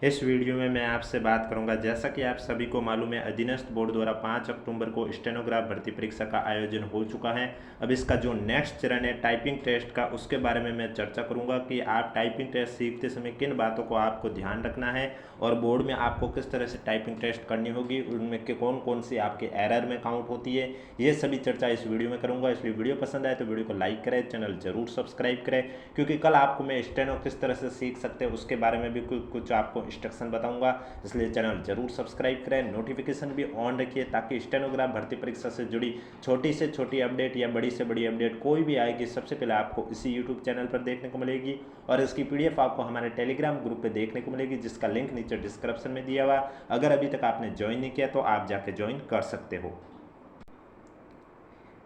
इस वीडियो में मैं आपसे बात करूंगा। जैसा कि आप सभी को मालूम है, अधीनस्थ बोर्ड द्वारा 5 अक्टूबर को स्टेनोग्राफ भर्ती परीक्षा का आयोजन हो चुका है। अब इसका जो नेक्स्ट चरण है टाइपिंग टेस्ट का, उसके बारे में मैं चर्चा करूंगा कि आप टाइपिंग टेस्ट सीखते समय किन बातों को आपको ध्यान रखना है और बोर्ड में आपको किस तरह से टाइपिंग टेस्ट करनी होगी, उनमें के कौन कौन सी आपके एरर में काउंट होती है, ये सभी चर्चा इस वीडियो में करूँगा। इसलिए वीडियो पसंद आए तो वीडियो को लाइक करें, चैनल जरूर सब्सक्राइब करें, क्योंकि कल आपको मैं स्टेनो किस तरह से सीख सकते हैं उसके बारे में भी कुछ आपको इंस्ट्रक्शन बताऊंगा। इसलिए चैनल जरूर सब्सक्राइब करें, नोटिफिकेशन भी ऑन रखिए, ताकि स्टेनोग्राफ भर्ती परीक्षा से जुड़ी छोटी से छोटी अपडेट या बड़ी से बड़ी अपडेट कोई भी आएगी सबसे पहले आपको इसी यूट्यूब चैनल पर देखने को मिलेगी। और इसकी पीडीएफ आपको हमारे टेलीग्राम ग्रुप पे देखने को मिलेगी, जिसका लिंक नीचे डिस्क्रिप्शन में दिया हुआ। अगर अभी तक आपने ज्वाइन नहीं किया तो आप जाके ज्वाइन कर सकते हो।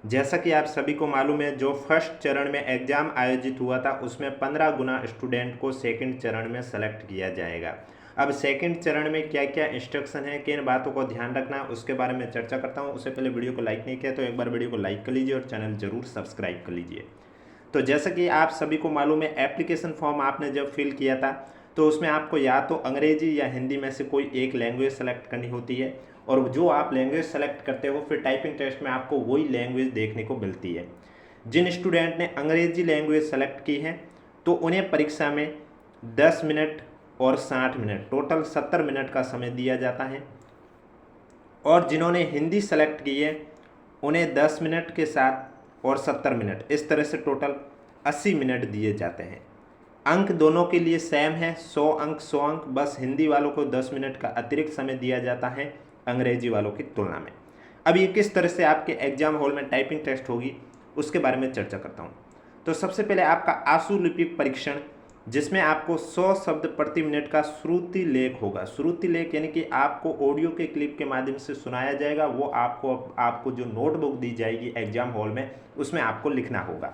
जैसा कि आप सभी को मालूम है, जो फर्स्ट चरण में एग्जाम आयोजित हुआ था उसमें 15 गुना स्टूडेंट को सेकंड चरण में सेलेक्ट किया जाएगा। अब सेकंड चरण में क्या क्या इंस्ट्रक्शन है, किन बातों को ध्यान रखना है, उसके बारे में चर्चा करता हूं। उससे पहले वीडियो को लाइक नहीं किया तो एक बार वीडियो को लाइक कर लीजिए और चैनल जरूर सब्सक्राइब कर लीजिए। तो जैसा कि आप सभी को मालूम है, एप्लीकेशन फॉर्म आपने जब फिल किया था तो उसमें आपको या तो अंग्रेजी या हिंदी में से कोई एक लैंग्वेज सेलेक्ट करनी होती है, और जो आप लैंग्वेज सेलेक्ट करते हो फिर टाइपिंग टेस्ट में आपको वही लैंग्वेज देखने को मिलती है। जिन स्टूडेंट ने अंग्रेजी लैंग्वेज सेलेक्ट की है तो उन्हें परीक्षा में 10 मिनट और 60 मिनट, टोटल 70 मिनट का समय दिया जाता है। और जिन्होंने हिंदी सेलेक्ट की है उन्हें 10 मिनट के साथ और 70 मिनट, इस तरह से टोटल 80 मिनट दिए जाते हैं। अंक दोनों के लिए सेम है, 100 अंक 100 अंक, बस हिंदी वालों को 10 मिनट का अतिरिक्त समय दिया जाता है अंग्रेजी वालों की तुलना में। अब ये किस तरह से आपके एग्जाम हॉल में टाइपिंग टेस्ट होगी उसके बारे में चर्चा करता हूँ। तो सबसे पहले आपका आशुलिपिक परीक्षण, जिसमें आपको 100 शब्द प्रति मिनट का श्रुति लेख होगा। श्रुति लेख यानी कि आपको ऑडियो के क्लिप के माध्यम से सुनाया जाएगा, वो आपको जो नोटबुक दी जाएगी एग्जाम हॉल में उसमें आपको लिखना होगा।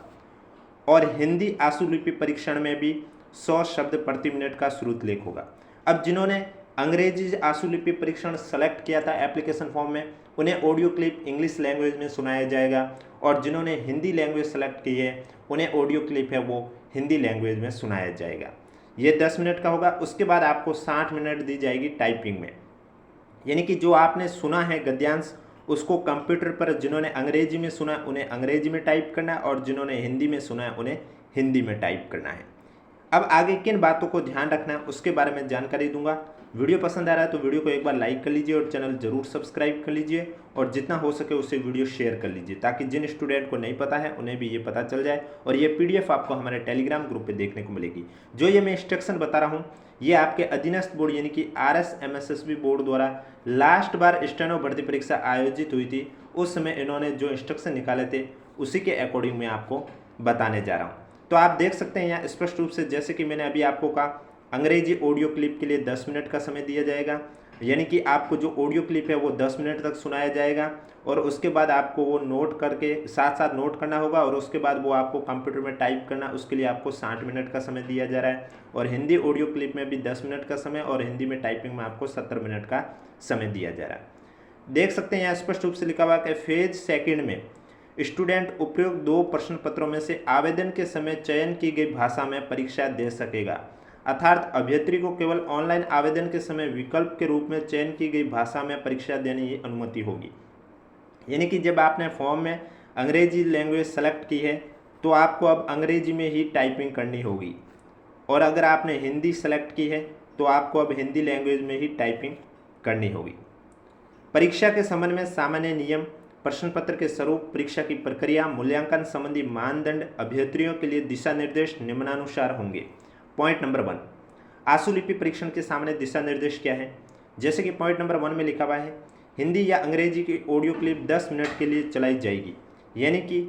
और हिंदी आशुलिपि परीक्षण में भी 100 शब्द प्रति मिनट का श्रुति लेख होगा। अब जिन्होंने अंग्रेजी आशुलिपि परीक्षण सेलेक्ट किया था एप्लीकेशन फॉर्म में, उन्हें ऑडियो क्लिप इंग्लिश लैंग्वेज में सुनाया जाएगा, और जिन्होंने हिंदी लैंग्वेज सेलेक्ट की है उन्हें ऑडियो क्लिप है वो हिंदी लैंग्वेज में सुनाया जाएगा। ये 10 मिनट का होगा। उसके बाद आपको 60 मिनट दी जाएगी टाइपिंग में, यानी कि जो आपने सुना है गद्यांश उसको कंप्यूटर पर जिन्होंने अंग्रेजी में सुना है उन्हें अंग्रेजी में टाइप करना है, और जिन्होंने हिंदी में सुना है उन्हें हिंदी में टाइप करना है। अब आगे किन बातों को ध्यान रखना है उसके बारे में जानकारी दूंगा। वीडियो पसंद आ रहा है तो वीडियो को एक बार लाइक कर लीजिए और चैनल जरूर सब्सक्राइब कर लीजिए, और जितना हो सके उससे वीडियो शेयर कर लीजिए, ताकि जिन स्टूडेंट को नहीं पता है उन्हें भी ये पता चल जाए। और ये पीडीएफ आपको हमारे टेलीग्राम ग्रुप पे देखने को मिलेगी। जो ये मैं इंस्ट्रक्शन बता रहा हूँ ये आपके अधीनस्थ बोर्ड यानी कि RSMSSB बोर्ड द्वारा लास्ट बार स्टेनो भर्ती परीक्षा आयोजित हुई थी उस समय इन्होंने जो इंस्ट्रक्शन निकाले थे उसी के अकॉर्डिंग मैं आपको बताने जा रहा हूँ। तो आप देख सकते हैं यहाँ स्पष्ट रूप से, जैसे कि मैंने अभी आपको कहा, अंग्रेजी ऑडियो क्लिप के लिए 10 मिनट का समय दिया जाएगा, यानी कि आपको जो ऑडियो क्लिप है वो 10 मिनट तक सुनाया जाएगा, और उसके बाद आपको वो नोट करके साथ साथ नोट करना होगा, और उसके बाद वो आपको कंप्यूटर में टाइप करना, उसके लिए आपको 60 मिनट का समय दिया जा रहा है। और हिंदी ऑडियो क्लिप में भी 10 मिनट का समय, और हिंदी में टाइपिंग में आपको 70 मिनट का समय दिया जा रहा है। देख सकते हैं यहाँ स्पष्ट रूप से लिखा हुआ है कि फेज सेकेंड में स्टूडेंट उपयुक्त 2 प्रश्न पत्रों में से आवेदन के समय चयन की गई भाषा में परीक्षा दे सकेगा, अर्थात अभ्यर्थी को केवल ऑनलाइन आवेदन के समय विकल्प के रूप में चयन की गई भाषा में परीक्षा देने की अनुमति होगी। यानी कि जब आपने फॉर्म में अंग्रेजी लैंग्वेज सेलेक्ट की है तो आपको अब अंग्रेजी में ही टाइपिंग करनी होगी, और अगर आपने हिंदी सेलेक्ट की है तो आपको अब हिंदी लैंग्वेज में ही टाइपिंग करनी होगी। परीक्षा के संबंध में सामान्य नियम, प्रश्न पत्र के स्वरूप, परीक्षा की प्रक्रिया, मूल्यांकन संबंधी मानदंड, अभ्यर्थियों के लिए दिशा निर्देश निम्नानुसार होंगे। पॉइंट नंबर 1, आशुलिपि परीक्षण के सामने दिशा निर्देश क्या है। जैसे कि पॉइंट नंबर 1 में लिखा हुआ है, हिंदी या अंग्रेजी की ऑडियो क्लिप 10 मिनट के लिए चलाई जाएगी, यानी कि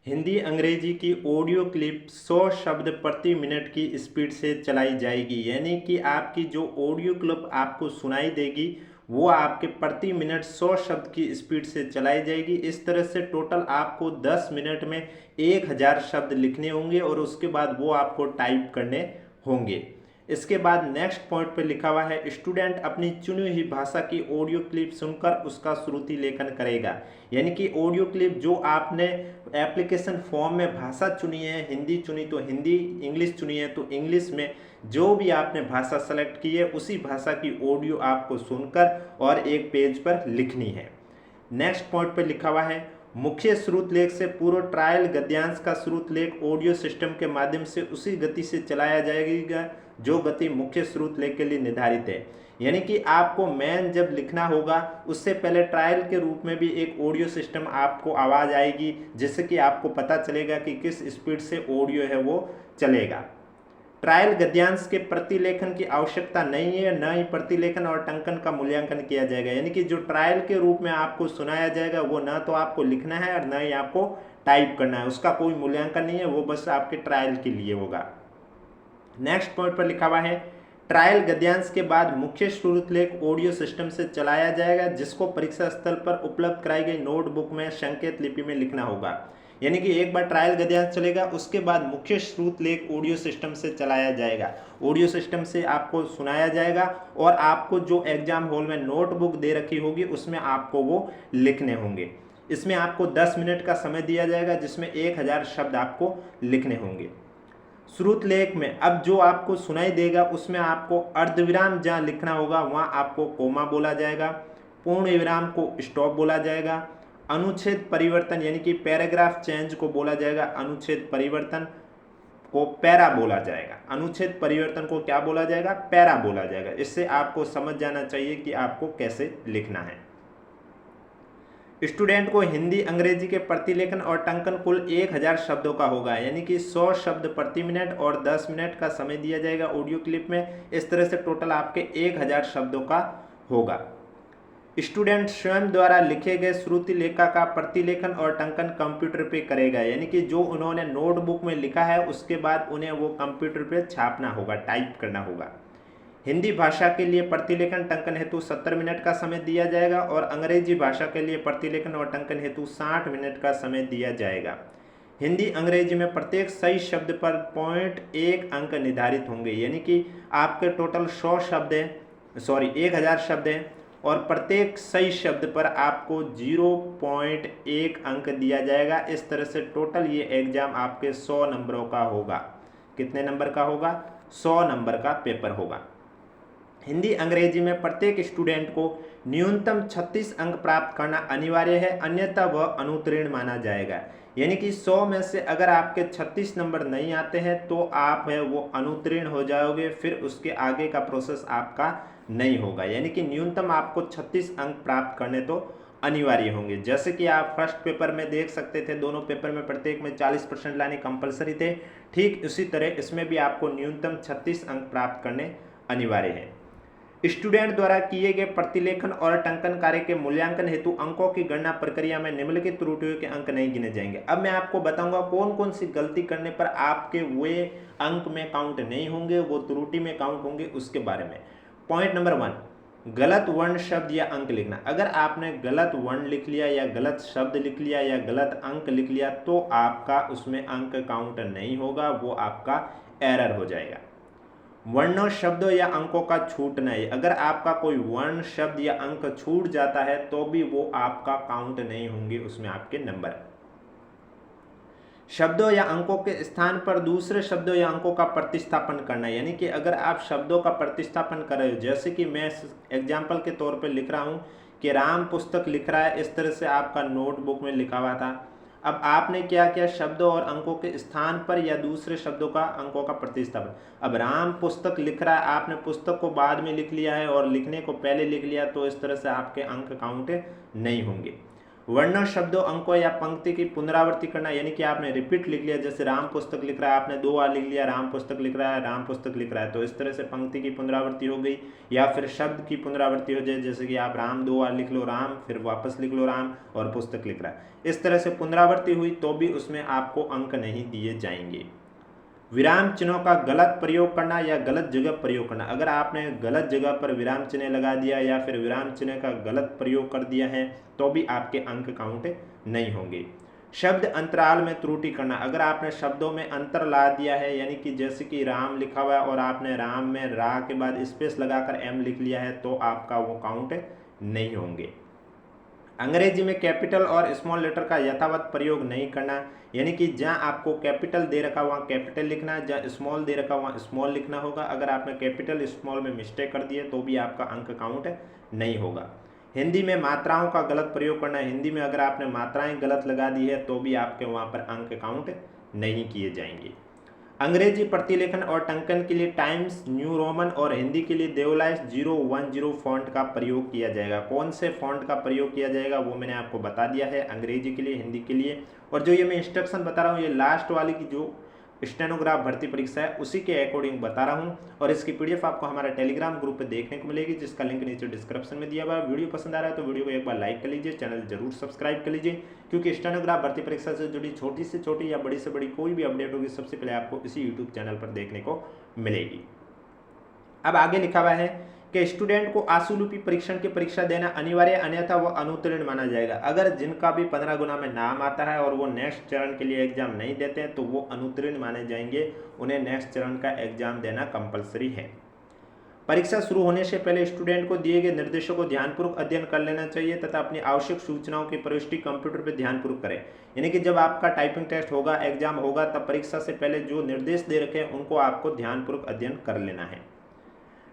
हिंदी अंग्रेजी की ऑडियो क्लिप 100 शब्द प्रति मिनट की स्पीड से चलाई जाएगी, यानी कि आपकी जो ऑडियो क्लिप आपको सुनाई देगी वो आपके प्रति मिनट 100 शब्द की स्पीड से चलाई जाएगी। इस तरह से टोटल आपको 10 मिनट में 1000 शब्द लिखने होंगे, और उसके बाद वो आपको टाइप करने होंगे। इसके बाद नेक्स्ट पॉइंट पे लिखा हुआ है स्टूडेंट अपनी चुनी हुई भाषा की ऑडियो क्लिप सुनकर उसका श्रुति लेखन करेगा। यानी कि ऑडियो क्लिप जो आपने एप्लीकेशन फॉर्म में भाषा चुनी है, हिंदी चुनी तो हिंदी, इंग्लिश चुनी है तो इंग्लिश में जो भी आपने भाषा सेलेक्ट की है उसी भाषा की ऑडियो आपको सुनकर और एक पेज पर लिखनी है। नेक्स्ट पॉइंट पे लिखा हुआ है मुख्य श्रुत लेख से पूर्व ट्रायल गद्यांश का श्रुत लेख ऑडियो सिस्टम के माध्यम से उसी गति से चलाया जाएगा जो गति मुख्य श्रुत लेख के लिए निर्धारित है। यानी कि आपको मेन जब लिखना होगा उससे पहले ट्रायल के रूप में भी एक ऑडियो सिस्टम आपको आवाज़ आएगी जिससे कि आपको पता चलेगा कि किस स्पीड से ऑडियो है वो चलेगा। ट्रायल गद्यांश के प्रतिलेखन की आवश्यकता नहीं है, न ही प्रतिलेखन और टंकन का मूल्यांकन किया जाएगा। यानी कि जो ट्रायल के रूप में आपको सुनाया जाएगा वो न तो आपको लिखना है और न ही आपको टाइप करना है, उसका कोई मूल्यांकन नहीं है, वो बस आपके ट्रायल के लिए होगा। नेक्स्ट पॉइंट पर लिखा हुआ है ट्रायल गद्यांश के बाद मुख्य श्रुत लेख ऑडियो सिस्टम से चलाया जाएगा जिसको परीक्षा स्थल पर उपलब्ध कराई गई नोटबुक में संकेत लिपि में लिखना होगा। यानी कि एक बार ट्रायल गद्यांश चलेगा उसके बाद मुख्य श्रुत लेख ऑडियो सिस्टम से चलाया जाएगा, ऑडियो सिस्टम से आपको सुनाया जाएगा और आपको जो एग्जाम हॉल में नोटबुक दे रखी होगी उसमें आपको वो लिखने होंगे। इसमें आपको 10 मिनट का समय दिया जाएगा जिसमें 1000 शब्द आपको लिखने होंगे। श्रुत लेख में अब जो आपको सुनाई देगा उसमें आपको अर्धविराम जहाँ लिखना होगा वहाँ आपको कोमा बोला जाएगा, पूर्ण विराम को स्टॉप बोला जाएगा, अनुच्छेद परिवर्तन यानी कि पैराग्राफ चेंज को बोला जाएगा, अनुच्छेद परिवर्तन को पैरा बोला जाएगा। अनुच्छेद परिवर्तन को क्या बोला जाएगा? पैरा बोला जाएगा। इससे आपको समझ जाना चाहिए कि आपको कैसे लिखना है। स्टूडेंट को हिंदी अंग्रेजी के प्रतिलेखन और टंकन कुल 1000 शब्दों का होगा, यानी कि 100 शब्द प्रति मिनट और 10 मिनट का समय दिया जाएगा ऑडियो क्लिप में। इस तरह से टोटल आपके 1000 शब्दों का होगा। स्टूडेंट स्वयं द्वारा लिखे गए श्रुति लेखा का प्रतिलेखन और टंकन कंप्यूटर पे करेगा, यानी कि जो उन्होंने नोटबुक में लिखा है उसके बाद उन्हें वो कंप्यूटर पे छापना होगा, टाइप करना होगा। हिंदी भाषा के लिए प्रतिलेखन टंकन हेतु 70 मिनट का समय दिया जाएगा और अंग्रेजी भाषा के लिए प्रतिलेखन और टंकन हेतु 60 मिनट का समय दिया जाएगा। हिंदी अंग्रेजी में प्रत्येक सही शब्द पर 0.1 अंक निर्धारित होंगे, यानी कि आपके टोटल 1000 शब्द हैं और प्रत्येक सही शब्द पर आपको 0.1 अंक दिया जाएगा। इस तरह से टोटल ये एग्जाम आपके 100 नंबरों का होगा। कितने नंबर का होगा? 100 नंबर का पेपर होगा। हिंदी अंग्रेजी में प्रत्येक स्टूडेंट को न्यूनतम 36 अंक प्राप्त करना अनिवार्य है, अन्यथा वह अनुत्तीर्ण माना जाएगा। यानी कि 100 में से अगर आपके 36 नंबर नहीं आते हैं तो आप है वो अनुत्तीर्ण हो जाओगे, फिर उसके आगे का प्रोसेस आपका नहीं होगा। यानी कि न्यूनतम आपको 36 अंक प्राप्त करने तो अनिवार्य होंगे। जैसे कि आप फर्स्ट पेपर में देख सकते थे, दोनों पेपर में प्रत्येक में 40% लाने कंपलसरी थे, ठीक उसी तरह इसमें भी आपको न्यूनतम 36 अंक प्राप्त करने अनिवार्य है। स्टूडेंट द्वारा किए गए प्रतिलेखन और टंकन कार्य के मूल्यांकन हेतु अंकों की गणना प्रक्रिया में निम्नलिखित त्रुटियों के अंक नहीं गिने जाएंगे। अब मैं आपको बताऊंगा कौन कौन सी गलती करने पर आपके वे अंक में काउंट नहीं होंगे, वो त्रुटि में काउंट होंगे, उसके बारे में। पॉइंट नंबर 1, गलत वर्ण शब्द या अंक लिखना। अगर आपने गलत वर्ण लिख लिया या गलत शब्द लिख लिया या गलत अंक लिख लिया तो आपका उसमें अंक काउंट नहीं होगा, वो आपका एरर हो जाएगा। वर्णों शब्दों या अंकों का छूटना है। अगर आपका कोई वर्ण शब्द या अंक छूट जाता है तो भी वो आपका काउंट नहीं होंगे, उसमें आपके नंबर। शब्दों या अंकों के स्थान पर दूसरे शब्दों या अंकों का प्रतिस्थापन करना, यानी कि अगर आप शब्दों का प्रतिस्थापन कर रहे हो, जैसे कि मैं एग्जाम्पल के तौर पे लिख रहा हूँ कि राम पुस्तक लिख रहा है, इस तरह से आपका नोटबुक में लिखा हुआ था। अब आपने क्या किया, शब्दों और अंकों के स्थान पर या दूसरे शब्दों का अंकों का प्रतिस्थापन। अब राम पुस्तक लिख रहा है, आपने पुस्तक को बाद में लिख लिया है और लिखने को पहले लिख लिया, तो इस तरह से आपके अंक काउंट नहीं होंगे। वर्णों शब्दों अंकों या पंक्ति की पुनरावृत्ति करना, यानी कि आपने रिपीट लिख लिया, जैसे राम पुस्तक लिख रहा है, आपने 2 बार लिख लिया राम पुस्तक लिख रहा है, राम पुस्तक लिख रहा है, तो इस तरह से पंक्ति की पुनरावृत्ति हो गई। या फिर शब्द की पुनरावृत्ति हो जाए, जैसे कि आप राम 2 बार लिख लो राम, फिर वापस लिख लो राम और पुस्तक लिख रहा है, इस तरह से पुनरावृत्ति हुई तो भी उसमें आपको अंक नहीं दिए जाएंगे। विराम चिन्हों का गलत प्रयोग करना या गलत जगह प्रयोग करना। अगर आपने गलत जगह पर विराम चिन्ह लगा दिया या फिर विराम चिन्ह का गलत प्रयोग कर दिया है तो भी आपके अंक काउंट नहीं होंगे। शब्द अंतराल में त्रुटि करना, अगर आपने शब्दों में अंतर ला दिया है, यानी कि जैसे कि राम लिखा हुआ है और आपने राम में रा के बाद स्पेस लगाकर एम लिख लिया है, तो आपका वो काउंट नहीं होंगे। अंग्रेजी में कैपिटल और स्मॉल लेटर का यथावत प्रयोग नहीं करना, यानी कि जहाँ आपको कैपिटल दे रखा वहाँ कैपिटल लिखना, जहाँ स्मॉल दे रखा वहाँ स्मॉल लिखना होगा। अगर आपने कैपिटल स्मॉल में मिस्टेक कर दिए तो भी आपका अंक काउंट नहीं होगा। हिंदी में मात्राओं का गलत प्रयोग करना, हिंदी में अगर आपने मात्राएं गलत लगा दी है तो भी आपके वहाँ पर अंक काउंट नहीं किए जाएंगे। अंग्रेजी प्रतिलेखन और टंकन के लिए टाइम्स न्यू रोमन और हिंदी के लिए देवलाइस 010 फॉन्ट का प्रयोग किया जाएगा। कौन से फॉन्ट का प्रयोग किया जाएगा वो मैंने आपको बता दिया है, अंग्रेजी के लिए, हिंदी के लिए। और जो ये मैं इंस्ट्रक्शन बता रहा हूँ ये लास्ट वाली की जो स्टेनोग्राफ भर्ती परीक्षा है उसी के अकॉर्डिंग बता रहा हूँ, और इसकी पीडीएफ आपको हमारे टेलीग्राम ग्रुप पे देखने को मिलेगी, जिसका लिंक नीचे डिस्क्रिप्शन में दिया हुआ है। वीडियो पसंद आ रहा है तो वीडियो को एक बार लाइक कर लीजिए, चैनल जरूर सब्सक्राइब कर लीजिए, क्योंकि स्टेनोग्राफ भर्ती परीक्षा से जुड़ी छोटी से छोटी या बड़ी से बड़ी कोई भी अपडेट होगी सबसे पहले आपको इसी यूट्यूब चैनल पर देखने को मिलेगी। अब आगे लिखा हुआ है कि स्टूडेंट को आशुलिपि परीक्षण की परीक्षा देना अनिवार्य, अन्यथा वह अनुत्तीर्ण माना जाएगा। अगर जिनका भी 15 गुना में नाम आता है और वो नेक्स्ट चरण के लिए एग्जाम नहीं देते हैं तो वो अनुत्तीर्ण माने जाएंगे, उन्हें नेक्स्ट चरण का एग्जाम देना कंपलसरी है। परीक्षा शुरू होने से पहले स्टूडेंट को दिए गए निर्देशों को ध्यानपूर्वक अध्ययन कर लेना चाहिए तथा अपनी आवश्यक सूचनाओं की प्रविष्टि कंप्यूटर पर ध्यानपूर्वक करें। यानी कि जब आपका टाइपिंग टेस्ट होगा, एग्जाम होगा, तब परीक्षा से पहले जो निर्देश दे रखे हैं उनको आपको ध्यानपूर्वक अध्ययन कर लेना है।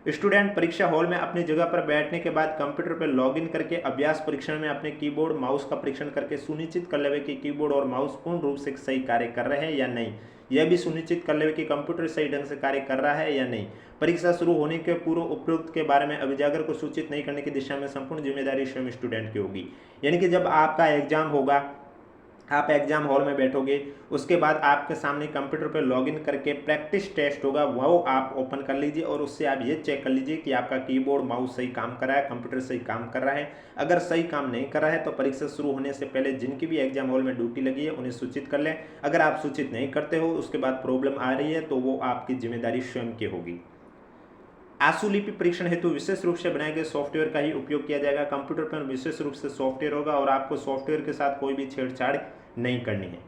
स्टूडेंट परीक्षा हॉल में अपनी जगह पर बैठने के बाद कंप्यूटर पर लॉगिन करके अभ्यास परीक्षण में अपने कीबोर्ड माउस का परीक्षण करके सुनिश्चित कर लेवे कि कीबोर्ड और माउस पूर्ण रूप से सही कार्य कर रहे हैं या नहीं। यह भी सुनिश्चित कर लेवे कि कंप्यूटर सही ढंग से कार्य कर रहा है या नहीं। परीक्षा शुरू होने के पूर्व उपरोक्त के बारे में अभिजागर को सूचित नहीं करने की दिशा में संपूर्ण जिम्मेदारी स्वयं स्टूडेंट की होगी। यानी कि जब आपका एग्जाम होगा, आप एग्जाम हॉल में बैठोगे, उसके बाद आपके सामने कंप्यूटर पर लॉगिन करके प्रैक्टिस टेस्ट होगा, वो आप ओपन कर लीजिए और उससे आप ये चेक कर लीजिए कि आपका कीबोर्ड माउस सही काम कर रहा है, कंप्यूटर सही काम कर रहा है। अगर सही काम नहीं कर रहा है तो परीक्षा शुरू होने से पहले जिनकी भी एग्जाम हॉल में ड्यूटी लगी है उन्हें सूचित कर लें। अगर आप सूचित नहीं करते हो, उसके बाद प्रॉब्लम आ रही है, तो वो आपकी जिम्मेदारी स्वयं की होगी। आशुलिपि परीक्षण हेतु विशेष रूप से बनाए गए सॉफ्टवेयर का ही उपयोग किया जाएगा। कंप्यूटर पर विशेष रूप से सॉफ्टवेयर होगा और आपको सॉफ्टवेयर के साथ कोई भी छेड़छाड़ नहीं करनी है।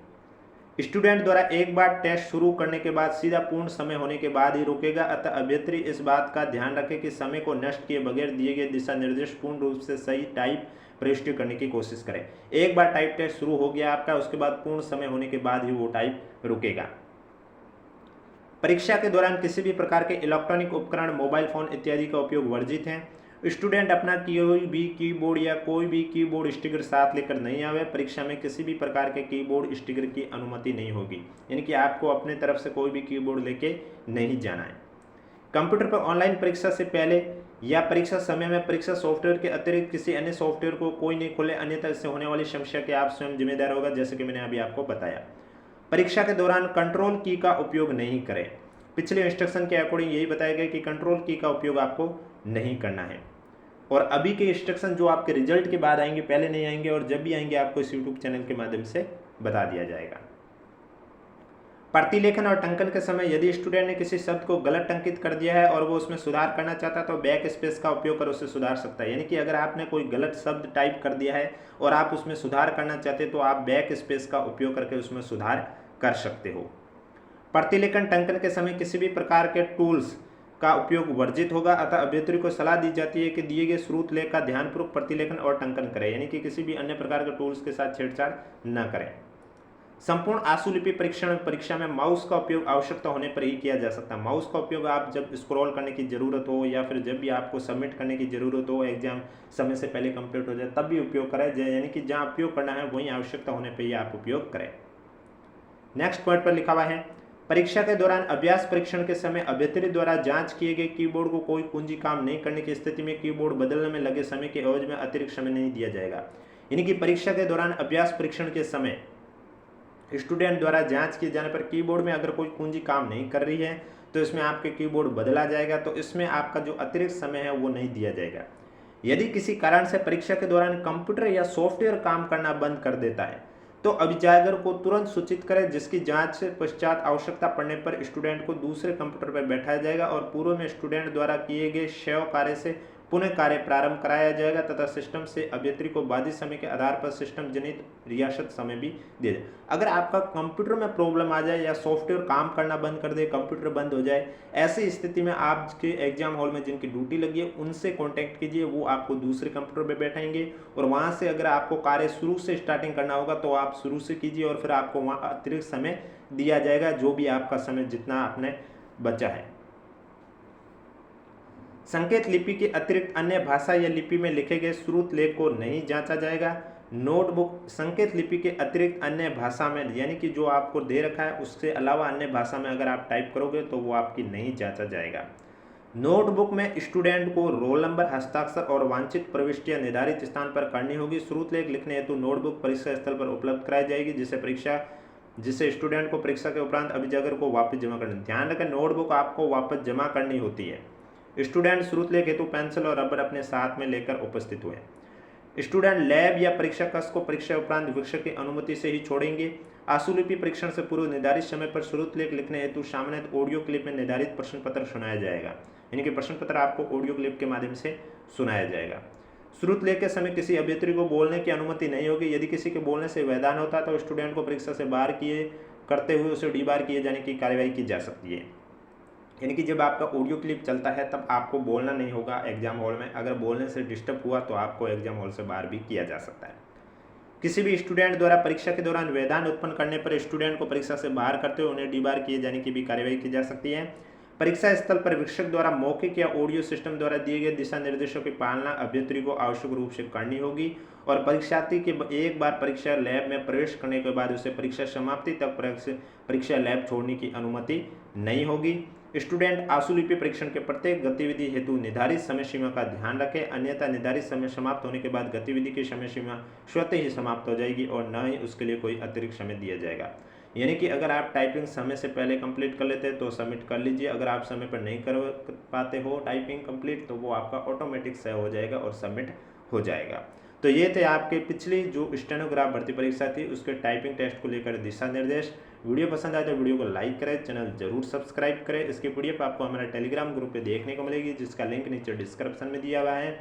स्टूडेंट द्वारा एक बार टेस्ट शुरू करने के बाद सीधा पूर्ण समय होने के बाद ही रुकेगा, अतः अभ्यर्थी इस बात का ध्यान रखें कि समय को नष्ट किए बगैर दिए गए दिशा निर्देश पूर्ण रूप से सही टाइप प्रविष्टि करने की कोशिश करें। एक बार टाइप टेस्ट शुरू हो गया आपका, उसके बाद पूर्ण समय होने के बाद ही वो टाइप रुकेगा। परीक्षा के दौरान किसी भी प्रकार के इलेक्ट्रॉनिक उपकरण, मोबाइल फोन इत्यादि का उपयोग वर्जित है। स्टूडेंट अपना कोई भी कीबोर्ड या कोई भी कीबोर्ड स्टिकर साथ लेकर नहीं आवे। परीक्षा में किसी भी प्रकार के कीबोर्ड स्टिकर की अनुमति नहीं होगी, यानी कि आपको अपने तरफ से कोई भी कीबोर्ड लेके नहीं जाना है। कंप्यूटर पर ऑनलाइन परीक्षा से पहले या परीक्षा समय में परीक्षा सॉफ्टवेयर के अतिरिक्त किसी अन्य सॉफ्टवेयर को कोई नहीं खोले, अन्यथा इससे होने वाली समस्या के आप स्वयं जिम्मेदार होगा, जैसे कि मैंने अभी आपको बताया। परीक्षा के दौरान कंट्रोल की का उपयोग नहीं करें। पिछले इंस्ट्रक्शन के अकॉर्डिंग यही बताया गया कि कंट्रोल की का उपयोग आपको नहीं करना है। और अभी के इंस्ट्रक्शन जो आपके रिजल्ट के बाद आएंगे, पहले नहीं आएंगे, और जब भी आएंगे आपको इस यूट्यूब चैनल के माध्यम से बता दिया जाएगा। प्रतिलेखन और टंकन के समय यदि स्टूडेंट ने किसी शब्द को गलत टंकित कर दिया है और वो उसमें सुधार करना चाहता है तो बैक स्पेस का उपयोग कर उसे सुधार सकता है। यानी कि अगर आपने कोई गलत शब्द टाइप कर दिया है और आप उसमें सुधार करना चाहते हैं तो आप बैक स्पेस का उपयोग करके उसमें सुधार कर सकते हो। प्रतिलेखन टंकन के समय किसी भी प्रकार के टूल्स का उपयोग वर्जित होगा, अतः अभ्यर्थी को सलाह दी जाती है कि दिए गए स्रोत लेख का ध्यानपूर्वक प्रतिलेखन और टंकन करें, यानी कि किसी भी अन्य प्रकार के टूल्स के साथ छेड़छाड़ न करें। संपूर्ण आशुलिपि परीक्षा में माउस का उपयोग आवश्यकता होने पर ही किया जा सकता है। माउस का उपयोग आप जब स्क्रॉल करने की जरूरत हो या फिर जब भी आपको सबमिट करने की जरूरत हो, एग्जाम समय से पहले कंप्लीट हो जाए, तब भी उपयोग करें, यानी कि जहां उपयोग करना है वहीं आवश्यकता होने पर ही आप उपयोग करें। नेक्स्ट पॉइंट पर लिखा हुआ है, परीक्षा के दौरान अभ्यास परीक्षण के समय अभ्यर्थी द्वारा जांच किए गए कीबोर्ड को कोई कुंजी काम नहीं करने की स्थिति में कीबोर्ड बदलने में लगे समय के एवज में अतिरिक्त समय नहीं दिया जाएगा। यानी कि परीक्षा के दौरान अभ्यास परीक्षण के समय स्टूडेंट द्वारा जांच किए जाने पर कीबोर्ड में अगर कोई कुंजी काम नहीं कर रही है तो इसमें आपके कीबोर्ड बदला जाएगा, तो इसमें आपका जो अतिरिक्त समय है वो नहीं दिया जाएगा। यदि किसी कारण से परीक्षा के दौरान कंप्यूटर या सॉफ्टवेयर काम करना बंद कर देता है तो अभिजागर को तुरंत सूचित करें, जिसकी जांच से पश्चात आवश्यकता पड़ने पर स्टूडेंट को दूसरे कंप्यूटर पर बैठाया जाएगा और पूर्व में स्टूडेंट द्वारा किए गए शव कार्य से पुनः कार्य प्रारंभ कराया जाएगा तथा सिस्टम से अभ्यर्थी को बाधित समय के आधार पर सिस्टम जनित रियासत समय भी दिया जाए। अगर आपका कंप्यूटर में प्रॉब्लम आ जाए या सॉफ्टवेयर काम करना बंद कर दे, कंप्यूटर बंद हो जाए, ऐसी स्थिति में आपके एग्जाम हॉल में जिनकी ड्यूटी लगी है उनसे कॉन्टैक्ट कीजिए, वो आपको दूसरे कंप्यूटर पर बैठाएंगे और वहाँ से अगर आपको कार्य शुरू से स्टार्टिंग करना होगा तो आप शुरू से कीजिए और फिर आपको वहाँ अतिरिक्त समय दिया जाएगा, जो भी आपका समय जितना आपने बचा है। संकेत लिपि के अतिरिक्त अन्य भाषा या लिपि में लिखे गए श्रुत लेख को नहीं जांचा जाएगा। नोटबुक संकेत लिपि के अतिरिक्त अन्य भाषा में, यानी कि जो आपको दे रखा है उससे अलावा अन्य भाषा में अगर आप टाइप करोगे तो वो आपकी नहीं जांचा जाएगा। नोटबुक में स्टूडेंट को रोल नंबर, हस्ताक्षर और वांछित प्रविष्टियां निर्धारित स्थान पर करनी होगी। श्रुत लेख लिखने हेतु नोटबुक परीक्षा स्थल पर उपलब्ध कराई जाएगी, जिसे स्टूडेंट को परीक्षा के उपरांत अभिजागर को वापस जमा करना। ध्यान रखें, नोटबुक आपको वापस जमा करनी होती है। स्टूडेंट श्रुत लेख हेतु पेंसिल और रबर अपने साथ में लेकर उपस्थित हुए। स्टूडेंट लैब या परीक्षा कक्ष को परीक्षा उपरांत शिक्षक की अनुमति से ही छोड़ेंगे। आशुलिपि परीक्षण से पूर्व निर्धारित समय पर श्रुत लेख लिखने हेतु सामान्यतः ऑडियो क्लिप में निर्धारित प्रश्न पत्र सुनाया जाएगा, यानी कि प्रश्न पत्र आपको ऑडियो क्लिप के माध्यम से सुनाया जाएगा। श्रुत लेख के समय किसी अभ्यर्थी को बोलने की अनुमति नहीं होगी। यदि किसी के बोलने से वैधान होता है तो स्टूडेंट को परीक्षा से बाहर करते हुए उसे डीबार किए जाने की कार्रवाई की जा सकती है। यानी कि जब आपका ऑडियो क्लिप चलता है तब आपको बोलना नहीं होगा एग्जाम हॉल में। अगर बोलने से डिस्टर्ब हुआ तो आपको एग्जाम हॉल से बाहर भी किया जा सकता है। किसी भी स्टूडेंट द्वारा परीक्षा के दौरान वैधान उत्पन्न करने पर स्टूडेंट को परीक्षा से बाहर करते हुए उन्हें डीबार किए जाने की भी कार्रवाई की जा सकती है। परीक्षा स्थल पर शिक्षक द्वारा मौखिक या ऑडियो सिस्टम द्वारा दिए गए दिशा निर्देशों की पालना अभ्यर्थी को आवश्यक रूप से करनी होगी और परीक्षार्थी के एक बार परीक्षा लैब में प्रवेश करने के बाद उसे परीक्षा समाप्ति तक परीक्षा लैब छोड़ने की अनुमति नहीं होगी। स्टूडेंट आशुलिपि परीक्षण के प्रत्येक गतिविधि हेतु निर्धारित समय सीमा का ध्यान रखें, अन्यथा निर्धारित समय समाप्त होने के बाद गतिविधि की समय सीमा स्वतः ही समाप्त हो जाएगी और न ही उसके लिए कोई अतिरिक्त समय दिया जाएगा। यानी कि अगर आप टाइपिंग समय से पहले कंप्लीट कर लेते हैं तो सबमिट कर लीजिए। अगर आप समय पर नहीं कर पाते हो टाइपिंग कंप्लीट तो वो आपका ऑटोमेटिक सेव हो जाएगा और सबमिट हो जाएगा। तो ये थे आपके पिछली जो स्टेनोग्राफ भर्ती परीक्षा थी उसके टाइपिंग टेस्ट को लेकर दिशा निर्देश। वीडियो पसंद आए तो वीडियो को लाइक करें, चैनल जरूर सब्सक्राइब करें। इसकी पीडीएफ आपको हमारे टेलीग्राम ग्रुप पे देखने को मिलेगी, जिसका लिंक नीचे डिस्क्रिप्शन में दिया हुआ है।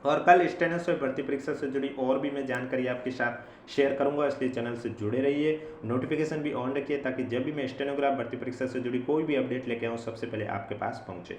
और कल स्टेनो से भर्ती परीक्षा से जुड़ी और भी मैं जानकारी आपके साथ शेयर करूंगा, इसलिए चैनल से जुड़े रहिए। नोटिफिकेशन भी ऑन रखिए ताकि जब भी मैं स्टेनोग्राफ भर्ती परीक्षा से जुड़ी कोई भी अपडेट लेके आऊँ सबसे पहले आपके पास पहुँचे।